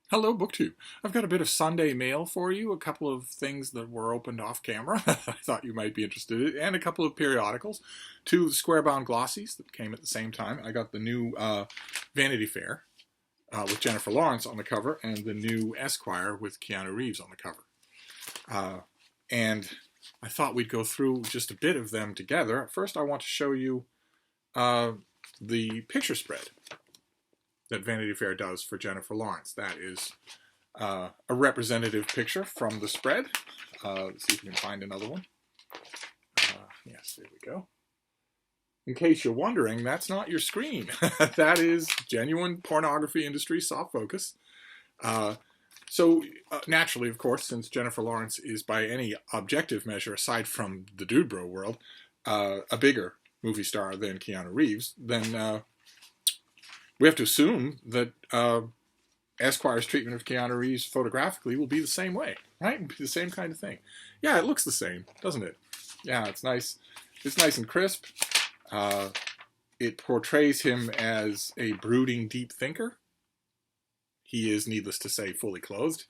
Hello, BookTube. I've got a bit of Sunday mail for you, a couple of things that were opened off camera I thought you might be interested in, and a couple of periodicals. Two square-bound glossies that came at the same time. I got the new Vanity Fair with Jennifer Lawrence on the cover, and the new Esquire with Keanu Reeves on the cover. And I thought we'd go through just a bit of them together. First, I want to show you the picture spread that Vanity Fair does for Jennifer Lawrence. That is a representative picture from the spread. Let's see if we can find another one. Yes, there we go. In case you're wondering, that's not your screen. That is genuine pornography industry soft focus. So naturally, of course, since Jennifer Lawrence is by any objective measure, aside from the dude bro world, a bigger movie star than Keanu Reeves, then we have to assume that Esquire's treatment of Keanu Reeves photographically will be the same way, right? It'll be the same kind of thing. Yeah, it looks the same, doesn't it? Yeah, it's nice. It's nice and crisp. It portrays him as a brooding, deep thinker. He is, needless to say, fully clothed.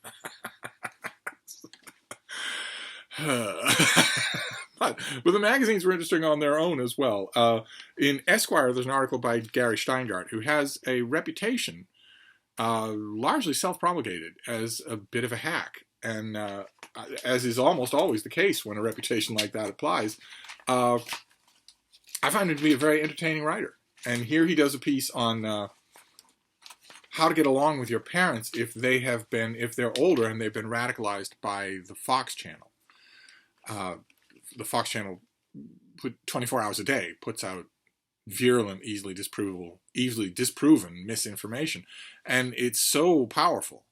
But the magazines were interesting on their own as well. In Esquire, there's an article by Gary Steingart, who has a reputation, largely self-promulgated, as a bit of a hack. And as is almost always the case when a reputation like that applies, I find him to be a very entertaining writer. And here he does a piece on how to get along with your parents if they're older and they've been radicalized by the Fox channel. The Fox channel, 24 hours a day, puts out virulent, easily disproven misinformation. And it's so powerful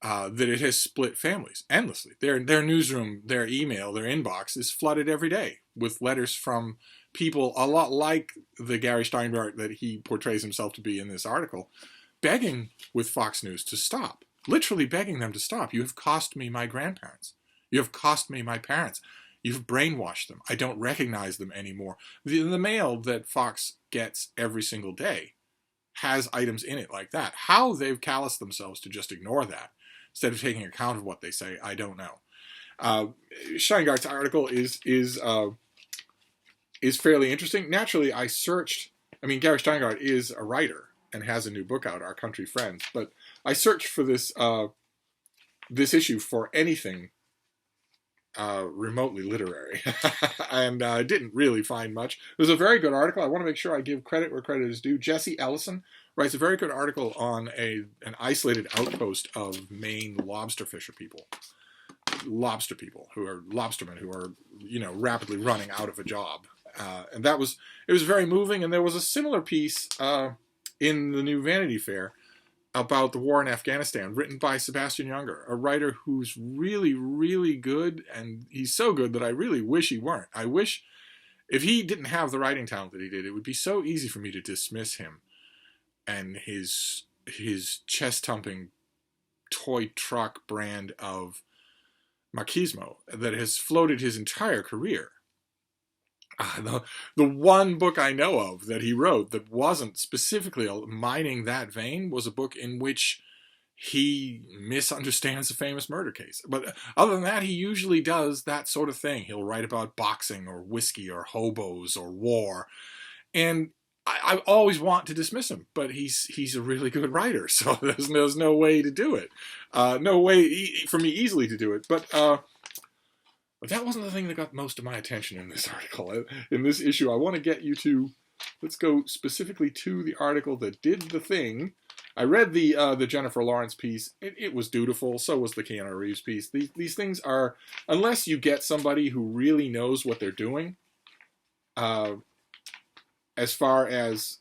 that it has split families endlessly. Their newsroom, their email, their inbox is flooded every day with letters from people a lot like the Gary Steingart that he portrays himself to be in this article, begging with Fox News to stop. Literally begging them to stop. You have cost me my grandparents. You have cost me my parents. You've brainwashed them. I don't recognize them anymore. The mail that Fox gets every single day has items in it like that. How they've calloused themselves to just ignore that instead of taking account of what they say, I don't know. Steingart's article is fairly interesting. Naturally, I searched. I mean, Gary Steingart is a writer and has a new book out, Our Country Friends. But I searched for this issue for anything remotely literary, and I didn't really find much. There's a very good article. I want to make sure I give credit where credit is due. Jesse Ellison writes a very good article on an isolated outpost of Maine lobster people who are lobstermen who are, rapidly running out of a job. And it was very moving. And there was a similar piece in the new Vanity Fair about the war in Afghanistan, written by Sebastian Junger, a writer who's really, really good, and he's so good that I really wish he weren't. I wish, if he didn't have the writing talent that he did, it would be so easy for me to dismiss him and his chest-thumping toy truck brand of machismo that has floated his entire career. The one book I know of that he wrote that wasn't specifically mining that vein was a book in which he misunderstands a famous murder case. But other than that, he usually does that sort of thing. He'll write about boxing or whiskey or hobos or war. And I always want to dismiss him, but he's a really good writer, so there's no way to do it. No way for me easily to do it. But that wasn't the thing that got most of my attention in this article. In this issue, I want to get you to, let's go specifically to the article that did the thing. I read the Jennifer Lawrence piece. It was dutiful. So was the Keanu Reeves piece. These things are, unless you get somebody who really knows what they're doing, as far as,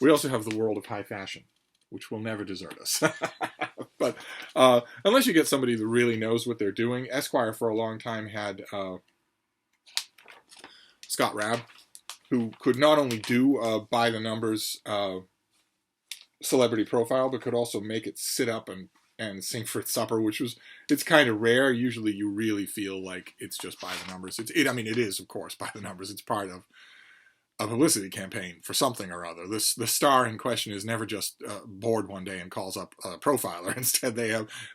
we also have the world of high fashion, which will never desert us. But unless you get somebody that really knows what they're doing, Esquire for a long time had Scott Rabb, who could not only do by the numbers celebrity profile, but could also make it sit up and sing for its supper, it's kind of rare. Usually you really feel like it's just by the numbers. It is, of course, by the numbers. It's part a publicity campaign for something or other. The star in question is never just bored one day and calls up a profiler. Instead,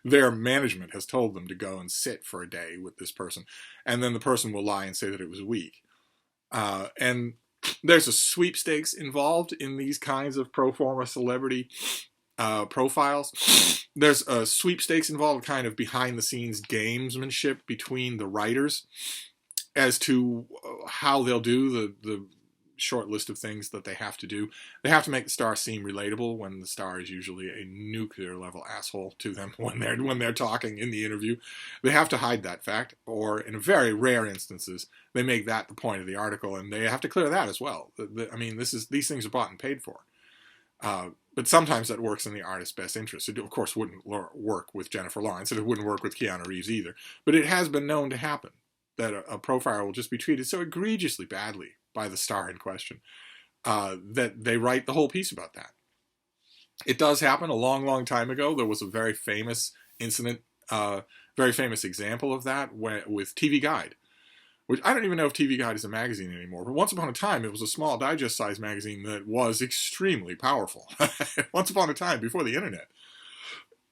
their management has told them to go and sit for a day with this person, and then the person will lie and say that it was weak. And there's a sweepstakes involved in these kinds of pro forma celebrity profiles. There's a sweepstakes involved, kind of behind the scenes gamesmanship between the writers as to how they'll do the short list of things that they have to do. They have to make the star seem relatable when the star is usually a nuclear level asshole to them when they're talking in the interview. They have to hide that fact, or in very rare instances, they make that the point of the article, and they have to clear that as well. I mean, these things are bought and paid for. But sometimes that works in the artist's best interest. It, of course, wouldn't work with Jennifer Lawrence, and it wouldn't work with Keanu Reeves either. But it has been known to happen that a profiler will just be treated so egregiously badly by the star in question that they write the whole piece about that. It does happen. A long, long time ago, there was a very famous incident, very famous example of that with TV Guide, which I don't even know if TV Guide is a magazine anymore, but once upon a time, it was a small digest-sized magazine that was extremely powerful. Once upon a time, before the internet,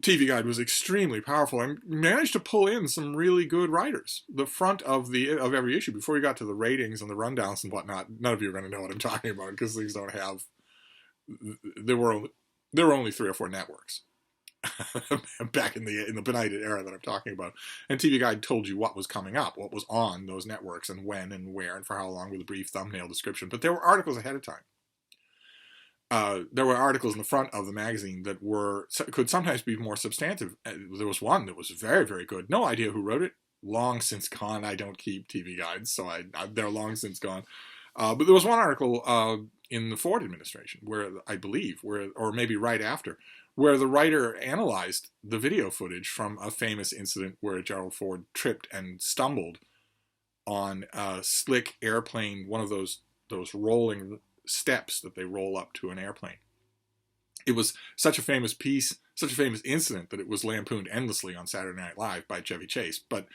TV Guide was extremely powerful and managed to pull in some really good writers. The front of every issue, before you got to the ratings and the rundowns and whatnot, none of you are going to know what I'm talking about because things don't have. There were only 3 or 4 networks back in the benighted era that I'm talking about, and TV Guide told you what was coming up, what was on those networks, and when and where and for how long with a brief thumbnail description. But there were articles ahead of time. There were articles in the front of the magazine that could sometimes be more substantive. There was one that was very, very good. No idea who wrote it. Long since gone. I don't keep TV Guides, so they're long since gone. But there was one article in the Ford administration, or maybe right after, where the writer analyzed the video footage from a famous incident where Gerald Ford tripped and stumbled on a slick airplane, one of those rolling steps that they roll up to an airplane. It was such a famous piece, such a famous incident that it was lampooned endlessly on Saturday Night Live by Chevy Chase. But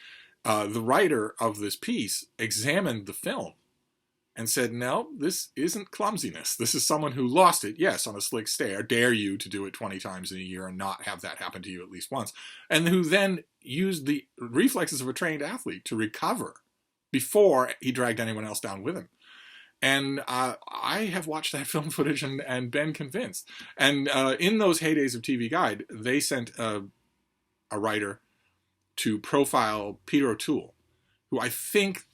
the writer of this piece examined the film and said, no, this isn't clumsiness. This is someone who lost it, yes, on a slick stair, dare you to do it 20 times in a year and not have that happen to you at least once, and who then used the reflexes of a trained athlete to recover before he dragged anyone else down with him. And I have watched that film footage and been convinced. And in those heydays of TV Guide, they sent a writer to profile Peter O'Toole, who I think,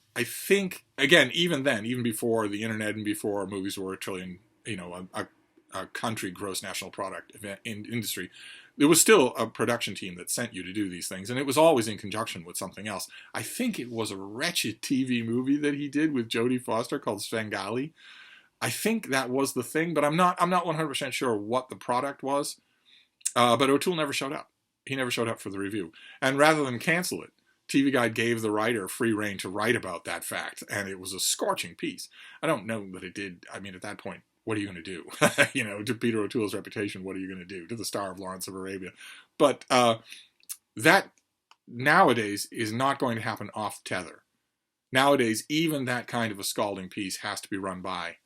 again, even then, even before the internet and before movies were a trillion, a country gross national product event in industry, there was still a production team that sent you to do these things, and it was always in conjunction with something else. I think it was a wretched TV movie that he did with Jodie Foster called Svengali. I think that was the thing, but I'm not 100% sure what the product was. But O'Toole never showed up. He never showed up for the review. And rather than cancel it, TV Guide gave the writer free rein to write about that fact, and it was a scorching piece. I don't know that it did. I mean, at that point, what are you going to do? To Peter O'Toole's reputation, what are you going to do? To the star of Lawrence of Arabia. But that nowadays is not going to happen off tether. Nowadays, even that kind of a scalding piece has to be run by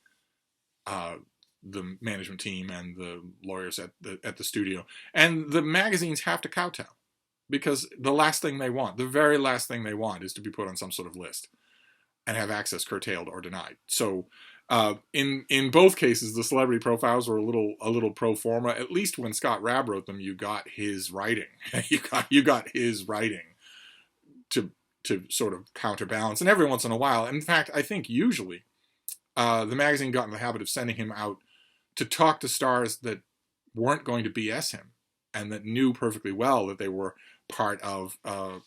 the management team and the lawyers at the studio. And the magazines have to kowtow, because the very last thing they want is to be put on some sort of list and have access curtailed or denied. So in both cases, the celebrity profiles were a little pro forma. At least when Scott Rabb wrote them, you got his writing. you got his writing to sort of counterbalance. And every once in a while, in fact, I think usually the magazine got in the habit of sending him out to talk to stars that weren't going to BS him and that knew perfectly well that they were part of a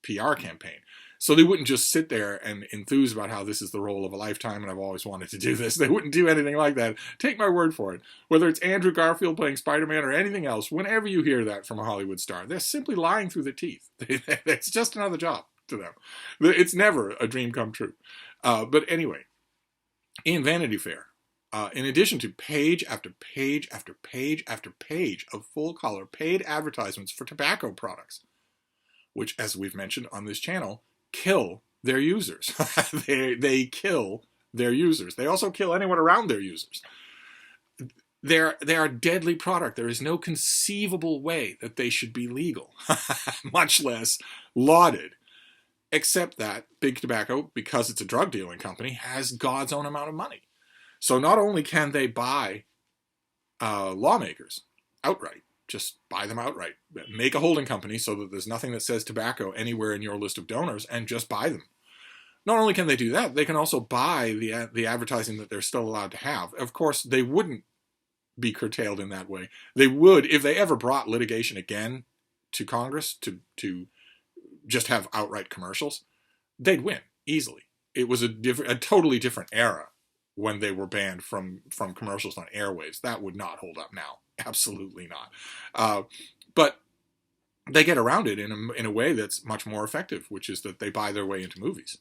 PR campaign. So they wouldn't just sit there and enthuse about how this is the role of a lifetime and I've always wanted to do this. They wouldn't do anything like that. Take my word for it. Whether it's Andrew Garfield playing Spider-Man or anything else, whenever you hear that from a Hollywood star, they're simply lying through their teeth. It's just another job to them. It's never a dream come true. But anyway, in Vanity Fair, in addition to page after page after page after page of full-color paid advertisements for tobacco products, which, as we've mentioned on this channel, kill their users. they kill their users. They also kill anyone around their users. They are a deadly product. There is no conceivable way that they should be legal, much less lauded, except that Big Tobacco, because it's a drug dealing company, has God's own amount of money. So not only can they buy lawmakers outright, just buy them outright, make a holding company so that there's nothing that says tobacco anywhere in your list of donors, and just buy them. Not only can they do that, they can also buy the advertising that they're still allowed to have. Of course, they wouldn't be curtailed in that way. They would, if they ever brought litigation again to Congress to just have outright commercials, they'd win easily. It was a totally different era when they were banned from commercials on airwaves. That would not hold up now. Absolutely not. But they get around it in a way that's much more effective, which is that they buy their way into movies.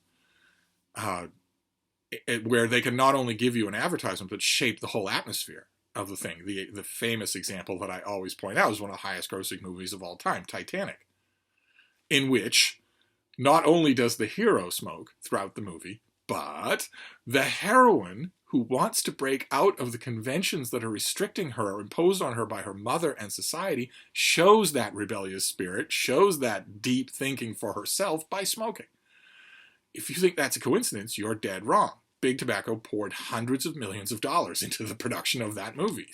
Where they can not only give you an advertisement, but shape the whole atmosphere of the thing. The famous example that I always point out is one of the highest grossing movies of all time, Titanic, in which not only does the hero smoke throughout the movie, but the heroine, who wants to break out of the conventions that are restricting her, imposed on her by her mother and society, shows that rebellious spirit, shows that deep thinking for herself by smoking. If you think that's a coincidence, you're dead wrong. Big Tobacco poured hundreds of millions of dollars into the production of that movie,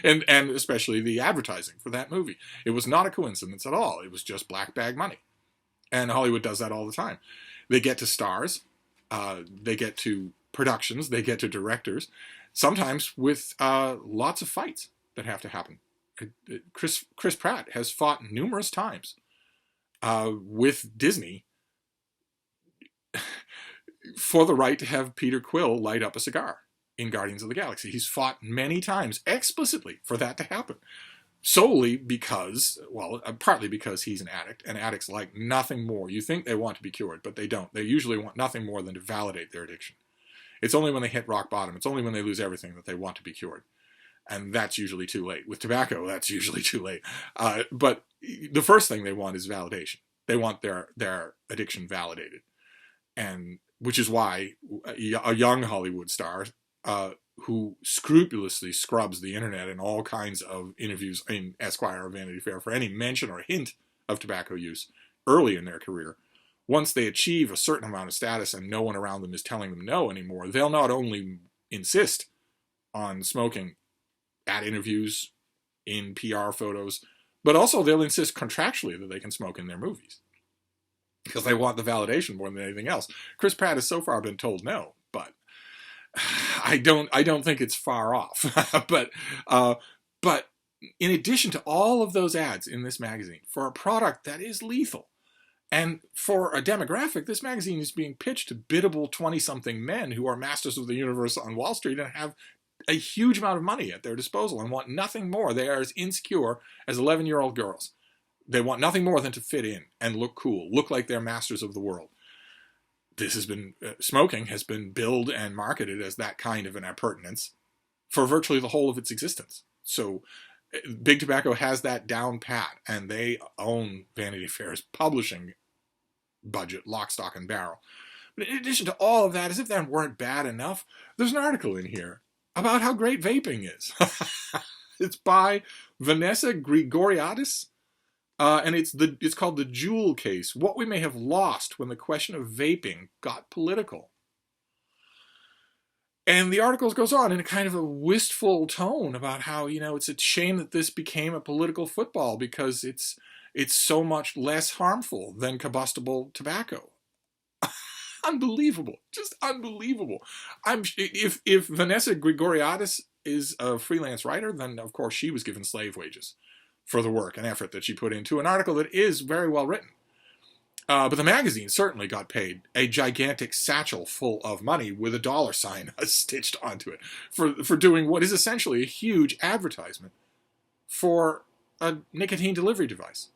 and especially the advertising for that movie. It was not a coincidence at all. It was just black bag money. And Hollywood does that all the time. They get to stars, they get to productions, they get to directors, sometimes with lots of fights that have to happen. Chris Pratt has fought numerous times with Disney for the right to have Peter Quill light up a cigar in Guardians of the Galaxy. He's fought many times explicitly for that to happen. Solely because, well, partly because he's an addict, and addicts like nothing more. You think they want to be cured, but they don't. They usually want nothing more than to validate their addiction. It's only when they hit rock bottom, it's only when they lose everything that they want to be cured. And that's usually too late. With tobacco, that's usually too late. But the first thing they want is validation. They want their addiction validated. And which is why a young Hollywood star who scrupulously scrubs the internet and all kinds of interviews in Esquire or Vanity Fair for any mention or hint of tobacco use early in their career, once they achieve a certain amount of status and no one around them is telling them no anymore, they'll not only insist on smoking at interviews, in PR photos, but also they'll insist contractually that they can smoke in their movies. Because they want the validation more than anything else. Chris Pratt has so far been told no, but I don't think it's far off. But in addition to all of those ads in this magazine for a product that is lethal, and for a demographic, this magazine is being pitched to biddable 20-something men who are masters of the universe on Wall Street and have a huge amount of money at their disposal and want nothing more. They are as insecure as 11-year-old girls. They want nothing more than to fit in and look cool, look like they're masters of the world. This has been, smoking has been billed and marketed as that kind of an appurtenance for virtually the whole of its existence. So Big Tobacco has that down pat, and they own Vanity Fair's publishing budget, lock, stock, and barrel. But in addition to all of that, as if that weren't bad enough, there's an article in here about how great vaping is. It's by Vanessa Grigoriadis. And it's called The Jewel Case, What We May Have Lost When the Question of Vaping Got Political. And the article goes on in a kind of a wistful tone about how, it's a shame that this became a political football because it's so much less harmful than combustible tobacco. Unbelievable. Just unbelievable. If Vanessa Grigoriadis is a freelance writer, then of course she was given slave wages for the work and effort that she put into an article that is very well written. But the magazine certainly got paid a gigantic satchel full of money with a $sign stitched onto it for doing what is essentially a huge advertisement for a nicotine delivery device.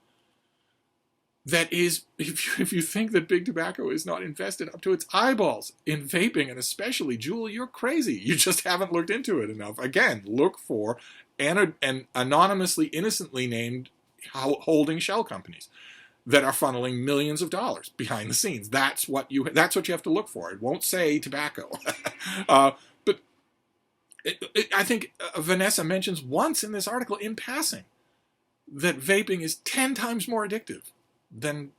That is, if you think that Big Tobacco is not invested up to its eyeballs in vaping, and especially Juul, you're crazy. You just haven't looked into it enough. Again, look for an anonymously, innocently named holding shell companies. that are funneling millions of dollars behind the scenes. That's what you have to look for. It won't say tobacco. But I think Vanessa mentions once in this article in passing that vaping is 10 times more addictive than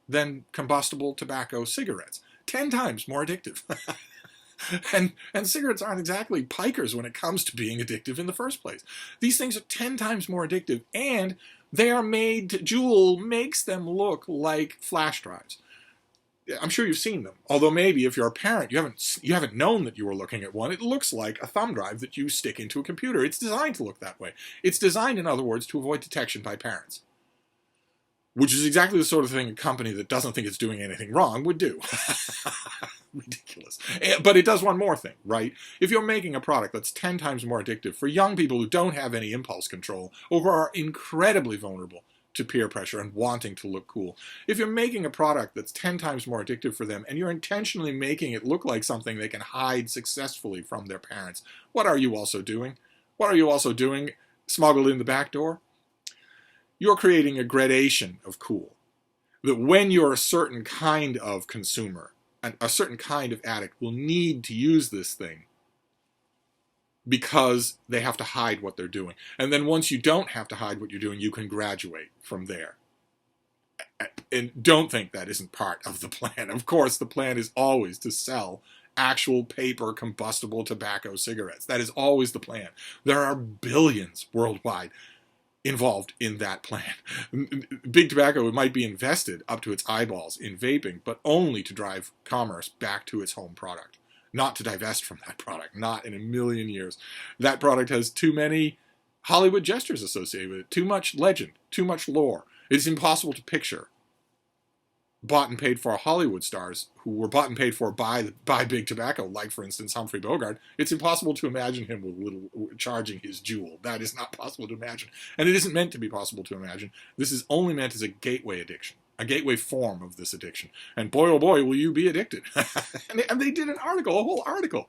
combustible tobacco cigarettes. 10 times more addictive. and cigarettes aren't exactly pikers when it comes to being addictive in the first place. These things are 10 times more addictive, and they are made, Juul makes them look like flash drives. I'm sure you've seen them. Although maybe if you're a parent, you haven't known that you were looking at one. It looks like a thumb drive that you stick into a computer. It's designed to look that way. It's designed, in other words, to avoid detection by parents. Which is exactly the sort of thing a company that doesn't think it's doing anything wrong would do. Ridiculous. But it does one more thing, right? If you're making a product that's 10 times more addictive for young people who don't have any impulse control or who are incredibly vulnerable to peer pressure and wanting to look cool, if you're making a product that's 10 times more addictive for them and you're intentionally making it look like something they can hide successfully from their parents, what are you also doing? What are you also doing smuggled in the back door? You're creating a gradation of cool. That when you're a certain kind of consumer, and a certain kind of addict will need to use this thing because they have to hide what they're doing. And then once you don't have to hide what you're doing, you can graduate from there. And don't think that isn't part of the plan. Of course, the plan is always to sell actual paper combustible tobacco cigarettes. That is always the plan. There are billions worldwide involved in that plan. Big Tobacco might be invested up to its eyeballs in vaping, but only to drive commerce back to its home product, not to divest from that product, not in a million years. That product has too many Hollywood gestures associated with it, too much legend, too much lore. It's impossible to picture bought and paid for Hollywood stars who were bought and paid for by Big Tobacco, like, for instance, Humphrey Bogart. It's impossible to imagine him with charging his Juul. That is not possible to imagine. And it isn't meant to be possible to imagine. This is only meant as a gateway addiction, a gateway form of this addiction. And boy, oh boy, will you be addicted. And they did an article, a whole article,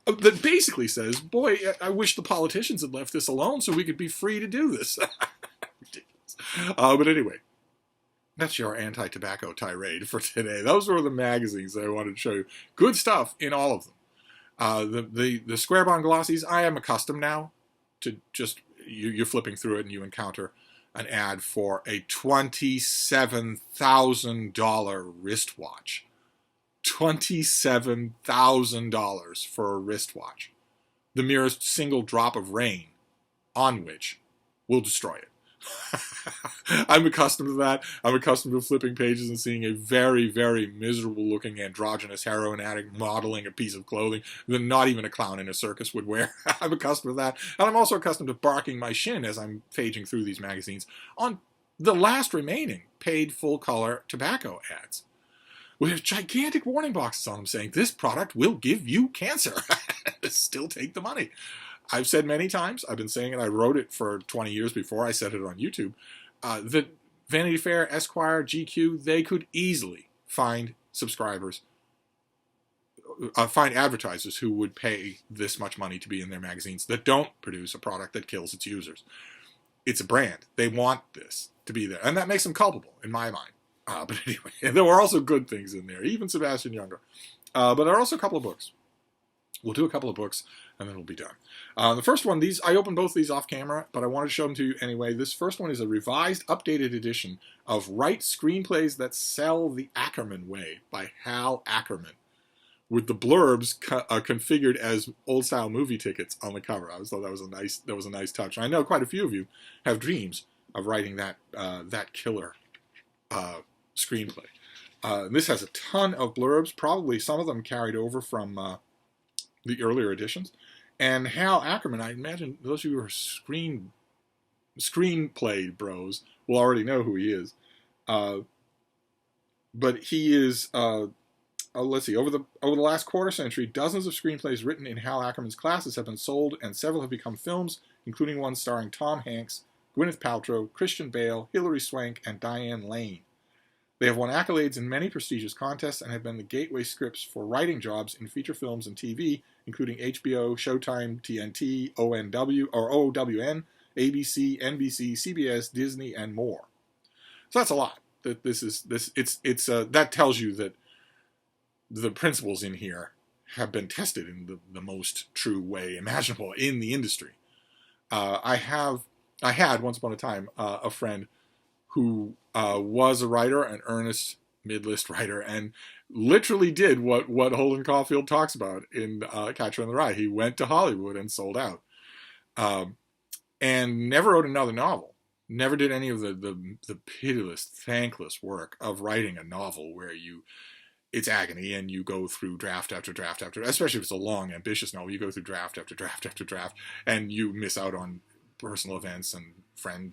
that basically says, boy, I wish the politicians had left this alone so we could be free to do this. Ridiculous. But anyway, that's your anti-tobacco tirade for today. Those were the magazines that I wanted to show you. Good stuff in all of them. The square-bound glossies, I am accustomed now to just, you're flipping through it and you encounter an ad for a $27,000 wristwatch. $27,000 for a wristwatch. The merest single drop of rain on which will destroy it. I'm accustomed to that. I'm accustomed to flipping pages and seeing a very, very miserable looking androgynous heroin addict modeling a piece of clothing that not even a clown in a circus would wear. I'm accustomed to that. And I'm also accustomed to barking my shin as I'm paging through these magazines on the last remaining paid full color tobacco ads, with gigantic warning boxes on them saying, this product will give you cancer. Still take the money. I've said many times, I've been saying it, I wrote it for 20 years before I said it on YouTube, that Vanity Fair, Esquire, GQ, they could easily find subscribers, find advertisers who would pay this much money to be in their magazines that don't produce a product that kills its users. It's a brand. They want this to be there. And that makes them culpable, in my mind. But anyway, there were also good things in there, even Sebastian Younger. But there are also a couple of books. We'll do a couple of books, and then we'll be done. The first one, I opened both of these off camera, but I wanted to show them to you anyway. This first one is a revised, updated edition of Write Screenplays That Sell the Ackerman Way by Hal Ackerman, with the blurbs configured as old-style movie tickets on the cover. I thought that was a nice touch. And I know quite a few of you have dreams of writing that killer screenplay. This has a ton of blurbs, probably some of them carried over from the earlier editions. And Hal Ackerman, I imagine those of you who are screenplay bros will already know who he is. But he is, let's see, over the last quarter century, dozens of screenplays written in Hal Ackerman's classes have been sold, and several have become films, including one starring Tom Hanks, Gwyneth Paltrow, Christian Bale, Hilary Swank, and Diane Lane. They have won accolades in many prestigious contests and have been the gateway scripts for writing jobs in feature films and TV, including HBO, Showtime, TNT, OWN, ABC, NBC, CBS, Disney, and more. So that's a lot. That that tells you that the principles in here have been tested in the most true way imaginable in the industry. I had once upon a time a friend who was a writer, an earnest mid-list writer, and literally did what Holden Caulfield talks about in Catcher in the Rye. He went to Hollywood and sold out, and never wrote another novel. Never did any of the pitiless, thankless work of writing a novel where it's agony and you go through draft after draft after, especially if it's a long, ambitious novel, you go through draft after draft after draft, and you miss out on personal events and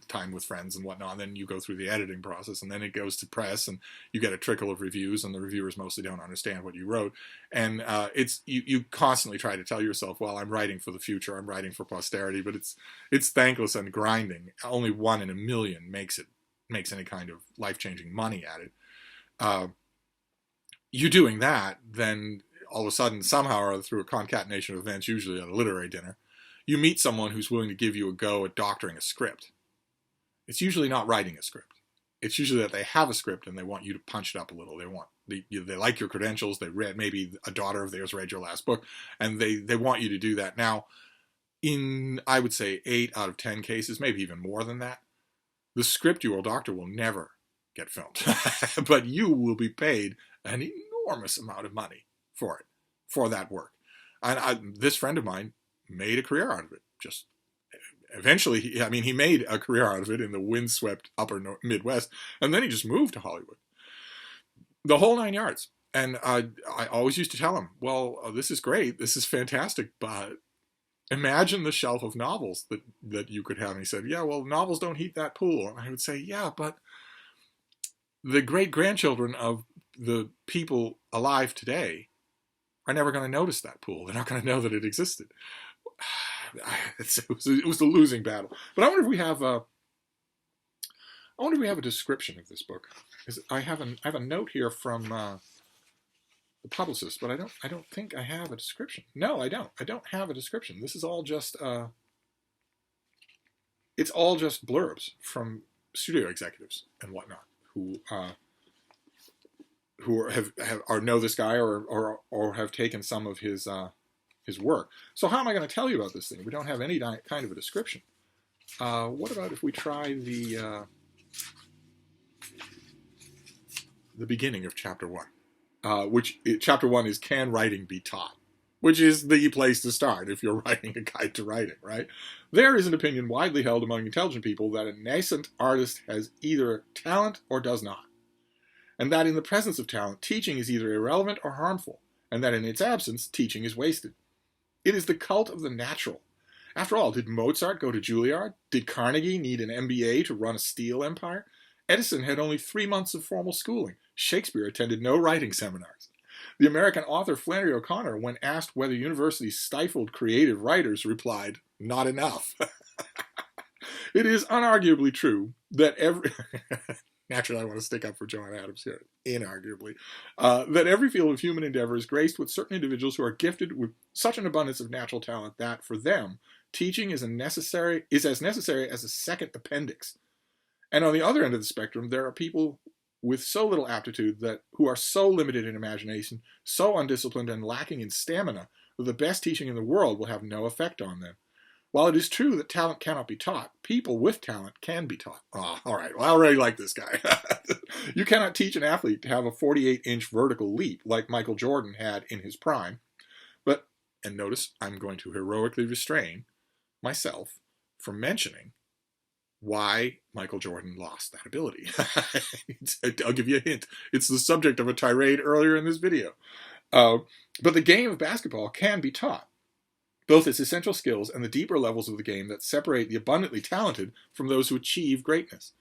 time with friends and whatnot. And then you go through the editing process, and then it goes to press, and you get a trickle of reviews, and the reviewers mostly don't understand what you wrote. And you constantly try to tell yourself, well, I'm writing for the future, I'm writing for posterity, but it's thankless and grinding. Only 1 in a million makes any kind of life-changing money at it. You doing that, then all of a sudden, somehow or other, through a concatenation of events, usually at a literary dinner, you meet someone who's willing to give you a go at doctoring a script. It's usually not writing a script. It's usually that they have a script and they want you to punch it up a little. They like your credentials. They read, maybe a daughter of theirs read your last book, and they want you to do that. Now, in, I would say, 8 out of 10 cases, maybe even more than that, the script you will doctor will never get filmed. But you will be paid an enormous amount of money for that work. And this friend of mine made a career out of it. Just eventually, he made a career out of it in the windswept upper Midwest, and then he just moved to Hollywood. The whole 9 yards. And I always used to tell him, well, this is great, this is fantastic, but imagine the shelf of novels that you could have. And he said, yeah, well, novels don't heat that pool. And I would say, yeah, but the great-grandchildren of the people alive today are never going to notice that pool. They're not going to know that it existed. It was a losing battle. But I wonder if we have a description of this book. I have a note here from the publicist, but I don't think I have a description. No, I don't. I don't have a description. This is all just it's all just blurbs from studio executives and whatnot who know this guy or have taken some of his work. So how am I going to tell you about this thing? We don't have any kind of a description. What about if we try the beginning of chapter 1, chapter 1 is Can Writing Be Taught? Which is the place to start if you're writing a guide to writing, right? There is an opinion widely held among intelligent people that a nascent artist has either talent or does not, and that in the presence of talent, teaching is either irrelevant or harmful, and that in its absence, teaching is wasted. It is the cult of the natural. After all, did Mozart go to Juilliard? Did Carnegie need an MBA to run a steel empire? Edison had only 3 months of formal schooling. Shakespeare attended no writing seminars. The American author Flannery O'Connor, when asked whether universities stifled creative writers, replied, not enough. It is unarguably true that naturally I want to stick up for John Adams here, inarguably, that every field of human endeavor is graced with certain individuals who are gifted with such an abundance of natural talent that, for them, teaching is as necessary as a second appendix. And on the other end of the spectrum, there are people with so little aptitude who are so limited in imagination, so undisciplined and lacking in stamina, that the best teaching in the world will have no effect on them. While it is true that talent cannot be taught, people with talent can be taught. Oh, all right. Well, I already like this guy. You cannot teach an athlete to have a 48-inch vertical leap like Michael Jordan had in his prime. But, and notice, I'm going to heroically restrain myself from mentioning why Michael Jordan lost that ability. I'll give you a hint. It's the subject of a tirade earlier in this video. But the game of basketball can be taught, both its essential skills and the deeper levels of the game that separate the abundantly talented from those who achieve greatness.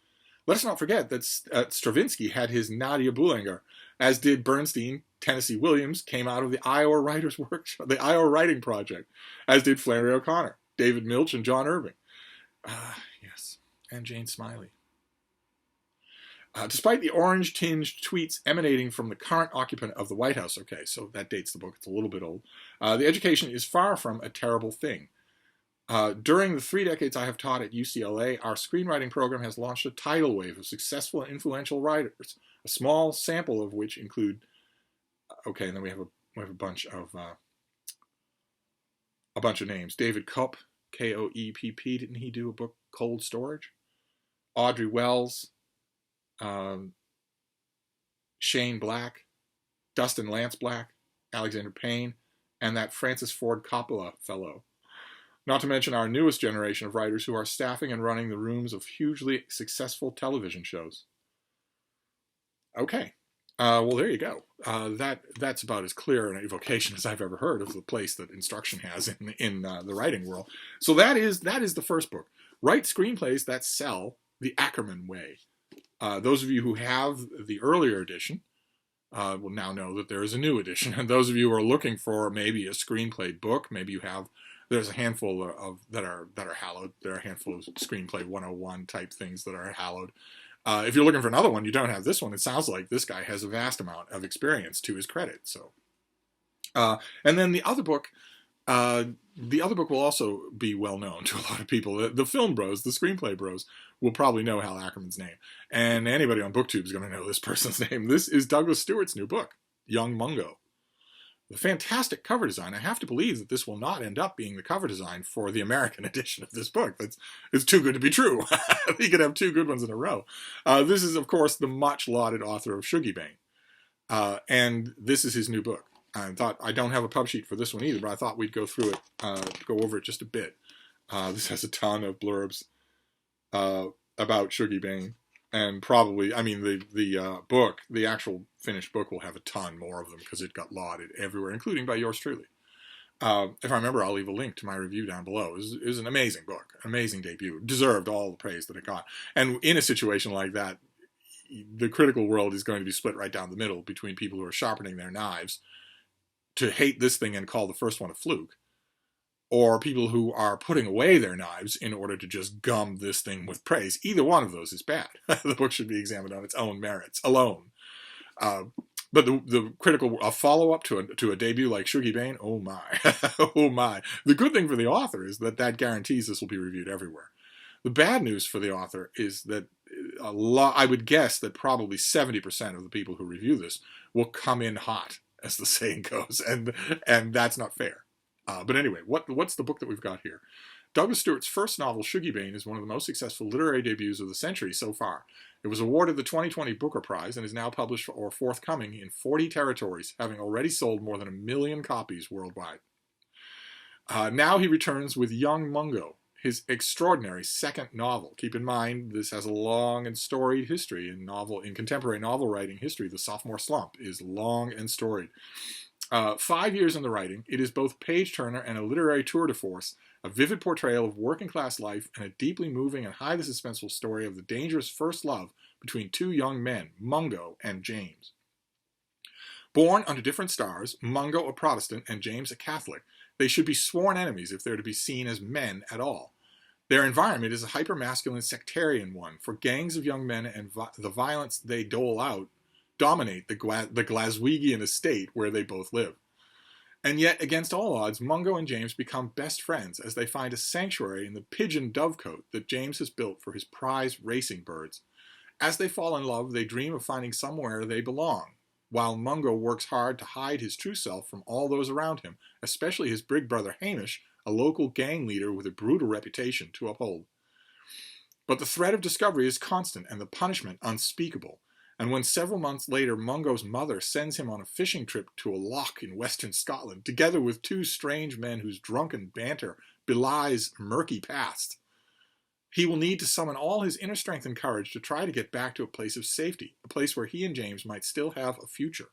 Let us not forget that Stravinsky had his Nadia Boulanger, as did Bernstein. Tennessee Williams came out of the Iowa Writers Workshop, the Iowa Writing Project, as did Flannery O'Connor, David Milch, and John Irving. Yes. And Jane Smiley. Despite the orange-tinged tweets emanating from the current occupant of the White House, okay, so that dates the book, it's a little bit old, the education is far from a terrible thing. During the 3 decades I have taught at UCLA, our screenwriting program has launched a tidal wave of successful and influential writers, a small sample of which include, okay, and then we have a bunch of names. David Koepp, Koepp, didn't he do a book, Cold Storage? Audrey Wells, Shane Black, Dustin Lance Black, Alexander Payne, and that Francis Ford Coppola fellow. Not to mention our newest generation of writers who are staffing and running the rooms of hugely successful television shows. Okay. Well, there you go. That's about as clear an evocation as I've ever heard of the place that instruction has in the writing world. So that is the first book. Write screenplays that sell the Ackerman way. Those of you who have the earlier edition will now know that there is a new edition. And those of you who are looking for maybe a screenplay book, maybe you have, there's a handful of that are hallowed. There are a handful of screenplay 101 type things that are hallowed. If you're looking for another one, you don't have this one. It sounds like this guy has a vast amount of experience to his credit. So, and then the other book will also be well known to a lot of people. The film bros, the screenplay bros, will probably know Hal Ackerman's name, and anybody on BookTube is going to know this person's name. This is Douglas Stewart's new book, Young Mungo. The fantastic cover design. I have to believe that this will not end up being the cover design for the American edition of this book. It's too good to be true. He could have two good ones in a row. This is, of course, the much lauded author of Shuggie Bain. And this is his new book. I thought, I don't have a pub sheet for this one either, but I thought we'd go through it, go over it just a bit. This has a ton of blurbs about Shuggie Bain. And probably, I mean, the book, the actual finished book will have a ton more of them because it got lauded everywhere, including by yours truly. If I remember, I'll leave a link to my review down below. It was an amazing book, an amazing debut. Deserved all the praise that it got. And in a situation like that, the critical world is going to be split right down the middle between people who are sharpening their knives to hate this thing and call the first one a fluke, or people who are putting away their knives in order to just gum this thing with praise. Either one of those is bad. The book should be examined on its own merits alone. But the critical, a follow-up to a debut like Shuggie Bain, oh my, oh my. The good thing for the author is that guarantees this will be reviewed everywhere. The bad news for the author is that I would guess that probably 70% of the people who review this will come in hot, as the saying goes, and that's not fair. But anyway, what's the book that we've got here? Douglas Stewart's first novel, Shuggie Bain, is one of the most successful literary debuts of the century so far. It was awarded the 2020 Booker Prize and is now published or forthcoming in 40 territories, having already sold more than 1 million copies worldwide. Now he returns with Young Mungo, his extraordinary second novel. Keep in mind, this has a long and storied history in contemporary novel writing history. The sophomore slump is long and storied. 5 years in the writing, it is both page-turner and a literary tour de force, a vivid portrayal of working-class life, and a deeply moving and highly suspenseful story of the dangerous first love between two young men, Mungo and James. Born under different stars, Mungo a Protestant and James a Catholic, they should be sworn enemies if they're to be seen as men at all. Their environment is a hyper-masculine sectarian one, for gangs of young men and the violence they dole out dominate the Glaswegian estate where they both live. And yet, against all odds, Mungo and James become best friends as they find a sanctuary in the pigeon dovecote that James has built for his prize racing birds. As they fall in love, they dream of finding somewhere they belong, while Mungo works hard to hide his true self from all those around him, especially his big brother Hamish, a local gang leader with a brutal reputation to uphold. But the threat of discovery is constant and the punishment unspeakable. And when several months later Mungo's mother sends him on a fishing trip to a loch in western Scotland, together with two strange men whose drunken banter belies murky past, he will need to summon all his inner strength and courage to try to get back to a place of safety, a place where he and James might still have a future.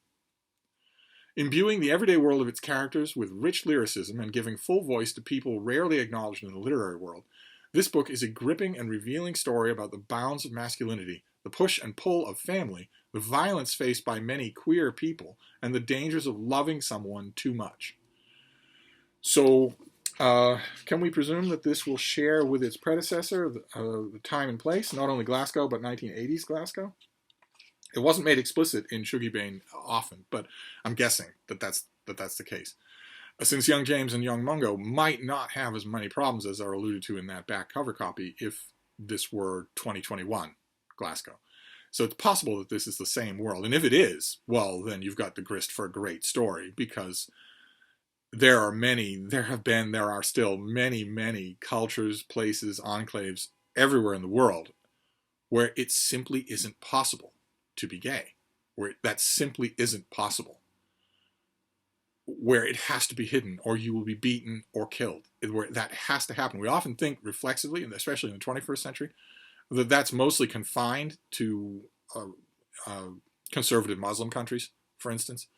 Imbuing the everyday world of its characters with rich lyricism and giving full voice to people rarely acknowledged in the literary world, this book is a gripping and revealing story about the bounds of masculinity, the push and pull of family, the violence faced by many queer people, and the dangers of loving someone too much. So, can we presume that this will share with its predecessor the time and place, not only Glasgow, but 1980s Glasgow? It wasn't made explicit in Shuggie Bain often, but I'm guessing that that's the case. Since Young James and Young Mungo might not have as many problems as are alluded to in that back cover copy if this were 2021 Glasgow. So it's possible that this is the same world. And if it is, well, then you've got the grist for a great story, because there are still many cultures, places, enclaves everywhere in the world where it simply isn't possible to be gay, where that simply isn't possible, where it has to be hidden or you will be beaten or killed, where that has to happen. We often think reflexively, and especially in the 21st century, that that's mostly confined to conservative Muslim countries, for instance.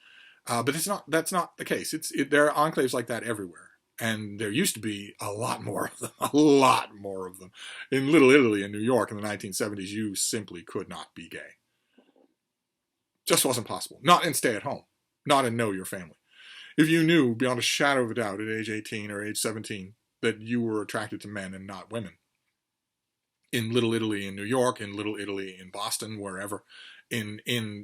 But that's not the case. There are enclaves like that everywhere. And there used to be a lot more of them, a lot more of them. In Little Italy in New York in the 1970s, you simply could not be gay. Just wasn't possible. Not in Stay at Home. Not in Know Your Family. If you knew beyond a shadow of a doubt at age 18 or age 17 that you were attracted to men and not women, in Little Italy in New York, in Little Italy in Boston, wherever, in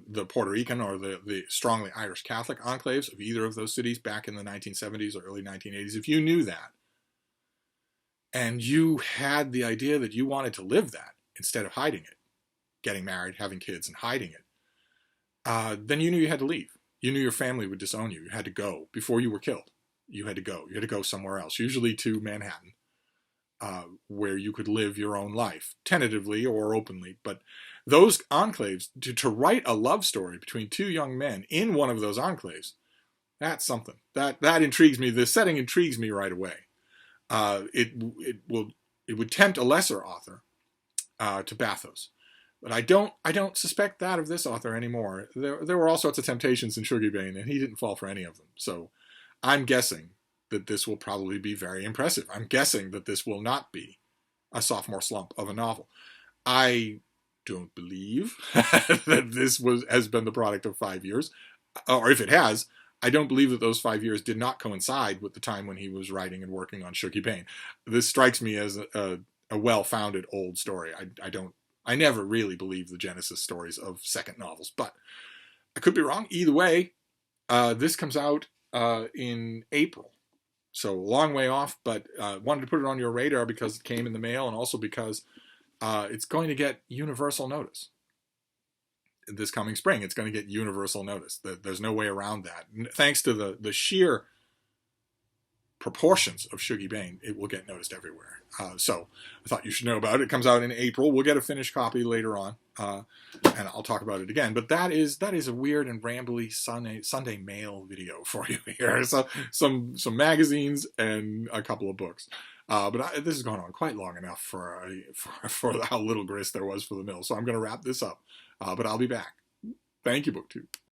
the Puerto Rican or the strongly Irish Catholic enclaves of either of those cities back in the 1970s or early 1980s, if you knew that, and you had the idea that you wanted to live that instead of hiding it, getting married, having kids, and hiding it, then you knew you had to leave. You knew your family would disown you. You had to go before you were killed. You had to go. You had to go somewhere else, usually to Manhattan, where you could live your own life, tentatively or openly. But those enclaves, to write a love story between two young men in one of those enclaves, that's something. That intrigues me. The setting intrigues me right away. It would tempt a lesser author to bathos. But I don't suspect that of this author anymore. There were all sorts of temptations in Shuggie Bain, and he didn't fall for any of them. So I'm guessing that this will probably be very impressive. I'm guessing that this will not be a sophomore slump of a novel. I don't believe that this has been the product of 5 years. Or if it has, I don't believe that those 5 years did not coincide with the time when he was writing and working on Shuggie Bain. This strikes me as a well-founded old story. I never really believe the genesis stories of second novels, but I could be wrong. Either way, this comes out in April. So a long way off, but wanted to put it on your radar because it came in the mail, and also because it's going to get universal notice. This coming spring, it's going to get universal notice. There's no way around that. Thanks to the sheer proportions of Shuggie Bain, it will get noticed everywhere. So I thought you should know about it. It comes out in April. We'll get a finished copy later on, and I'll talk about it again. But that is a weird and rambly Sunday mail video for you here. So some magazines and a couple of books. But this has gone on quite long enough for how little grist there was for the mill. So I'm going to wrap this up. But I'll be back. Thank you, BookTube.